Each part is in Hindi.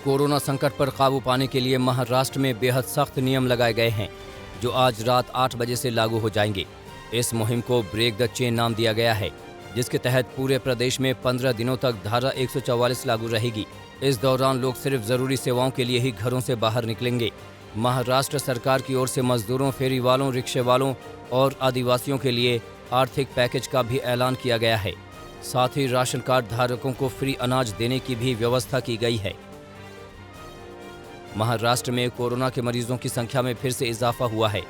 कोरोना संकट पर काबू पाने के लिए महाराष्ट्र में बेहद सख्त नियम लगाए गए हैं, जो आज रात 8 बजे से लागू हो जाएंगे। इस मुहिम को ब्रेक द चेन नाम दिया गया है, जिसके तहत पूरे प्रदेश में 15 दिनों तक धारा 144 लागू रहेगी। इस दौरान लोग सिर्फ जरूरी सेवाओं के लिए ही घरों से बाहर निकलेंगे। महाराष्ट्र सरकार की ओर से मजदूरों, फेरी वालों, रिक्शे वालों और आदिवासियों के लिए आर्थिक पैकेज का भी ऐलान किया गया है। साथ ही राशन कार्ड धारकों को फ्री अनाज देने की भी व्यवस्था की गई है। महाराष्ट्र में कोरोना के मरीजों की संख्या में फिर से इजाफा हुआ है।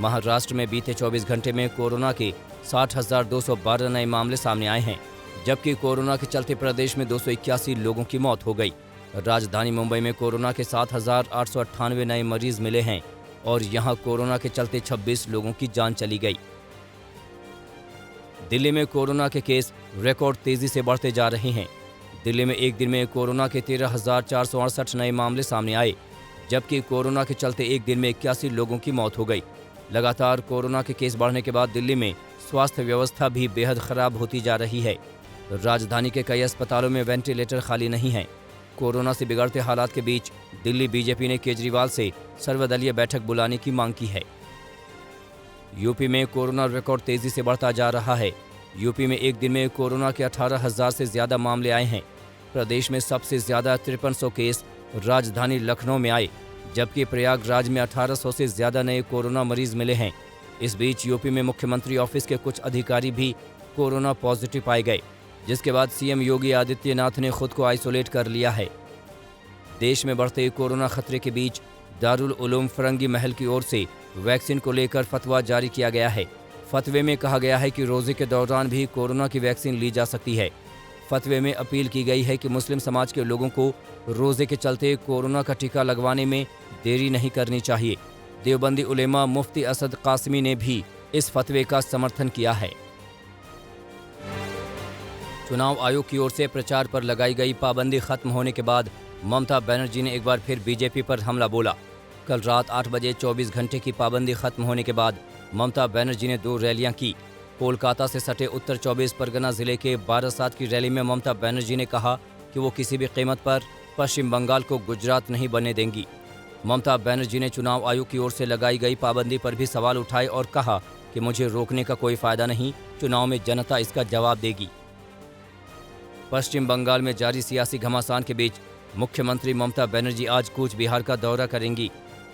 महाराष्ट्र में बीते 24 घंटे में कोरोना के 60,212 नए मामले सामने आए हैं, जबकि कोरोना के चलते प्रदेश में 281 लोगों की मौत हो गई। राजधानी मुंबई में कोरोना के 7,898 नए मरीज मिले हैं और यहां कोरोना के चलते 26 लोगों की जान चली गई। दिल्ली में कोरोना के केस रिकॉर्ड तेजी से बढ़ते जा रहे हैं। दिल्ली में एक दिन में कोरोना के 13,468 नए मामले सामने आए, जबकि कोरोना के चलते एक दिन में 81 लोगों की मौत हो गई। लगातार कोरोना के केस बढ़ने के बाद दिल्ली में स्वास्थ्य व्यवस्था भी बेहद खराब होती जा रही है। राजधानी के कई अस्पतालों में वेंटिलेटर खाली नहीं हैं। कोरोना से बिगड़ते हालात के बीच दिल्ली बीजेपी ने केजरीवाल से सर्वदलीय बैठक बुलाने की मांग की है। यूपी में कोरोना रिकॉर्ड तेजी से बढ़ता जा रहा है। यूपी में एक दिन में कोरोना के 18,000 से ज्यादा मामले आए हैं। प्रदेश में सबसे ज्यादा 5300 केस राजधानी लखनऊ में आए, जबकि प्रयागराज में 1800 से ज्यादा नए कोरोना मरीज मिले हैं। इस बीच यूपी में मुख्यमंत्री ऑफिस के कुछ अधिकारी भी कोरोना पॉजिटिव पाए गए, जिसके बाद सीएम योगी आदित्यनाथ ने खुद को आइसोलेट कर लिया है। देश में बढ़ते कोरोना खतरे के बीच दारुल उलूम फरंगी महल की ओर से वैक्सीन को लेकर फतवा जारी किया गया है। फतवे में कहा गया है कि रोजे के दौरान भी कोरोना की वैक्सीन ली जा सकती है। फतवे में अपील की गई है कि मुस्लिम समाज के लोगों को रोजे के चलते कोरोना का टीका लगवाने में देरी नहीं करनी चाहिए। देवबंदी उलेमा मुफ्ती असद कासमी ने भी इस फतवे का समर्थन किया है। चुनाव आयोग की ओर से प्रचार पर लगाई गई पाबंदी खत्म होने के बाद ममता बनर्जी ने एक बार फिर बीजेपी पर हमला बोला। कल रात 8 बजे 24 घंटे की पाबंदी खत्म होने के बाद ममता बनर्जी ने 2 रैलियां की। कोलकाता से सटे उत्तर 24 परगना जिले के बारासात की रैली में ममता बनर्जी ने कहा कि वो किसी भी कीमत पर पश्चिम बंगाल को गुजरात नहीं बनने देंगी। ममता बनर्जी ने चुनाव आयोग की ओर से लगाई गई पाबंदी पर भी सवाल उठाए और कहा कि मुझे रोकने का कोई फायदा नहीं, चुनाव में जनता इसका जवाब देगी। पश्चिम बंगाल में जारी सियासी घमासान के बीच मुख्यमंत्री ममता बनर्जी आज कूच बिहार का दौरा करेंगी।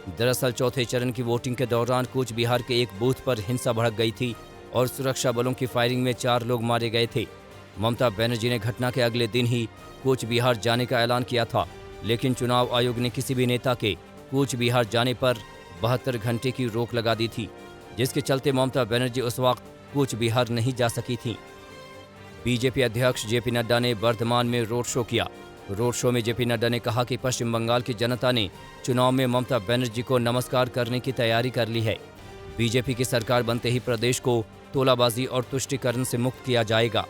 दरअसल चौथे चरण की वोटिंग के दौरान कूच बिहार के एक बूथ पर हिंसा भड़क गई थी और सुरक्षा बलों की फायरिंग में 4 लोग मारे गए थे। ममता बनर्जी ने घटना के अगले दिन ही कूच बिहार जाने का ऐलान किया था, लेकिन चुनाव आयोग ने किसी भी नेता के कूच बिहार जाने पर 72 घंटे की रोक लगा दी थी, जिसके चलते ममता बनर्जी उस वक्त कूच बिहार नहीं जा सकी थी। बीजेपी अध्यक्ष जेपी नड्डा ने वर्धमान में रोड शो किया। रोड शो में जेपी नड्डा ने कहा कि पश्चिम बंगाल की जनता ने चुनाव में ममता बनर्जी को नमस्कार करने की तैयारी कर ली है। बीजेपी की सरकार बनते ही प्रदेश को तोलाबाजी और तुष्टीकरण से मुक्त किया जाएगा।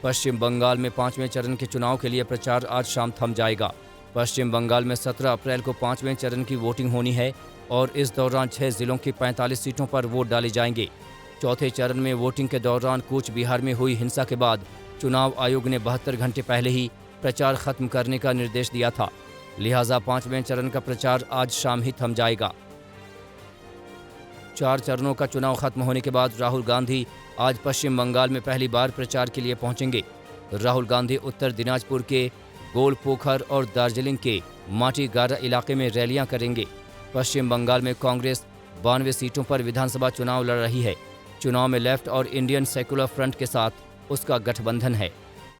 पश्चिम बंगाल में 5वें चरण के चुनाव के लिए प्रचार आज शाम थम जाएगा। पश्चिम बंगाल में 17 अप्रैल को 5वें चरण की वोटिंग होनी है और इस दौरान 6 जिलों की 45 सीटों पर वोट डाले जाएंगे। चौथे चरण में वोटिंग के दौरान कूच बिहार में हुई हिंसा के बाद चुनाव आयोग ने 72 घंटे पहले ही प्रचार खत्म करने का निर्देश दिया था, लिहाजा 5वें चरण का प्रचार आज शाम ही थम जाएगा। 4 चरणों का चुनाव खत्म होने के बाद राहुल गांधी आज पश्चिम बंगाल में पहली बार प्रचार के लिए पहुंचेंगे। राहुल गांधी उत्तर दिनाजपुर के गोलपोखर और दार्जिलिंग के माटीगारा इलाके में रैलियां करेंगे। पश्चिम बंगाल में कांग्रेस 92 सीटों पर विधानसभा चुनाव लड़ रही है। चुनाव में लेफ्ट और इंडियन सेकुलर फ्रंट के साथ उसका गठबंधन है।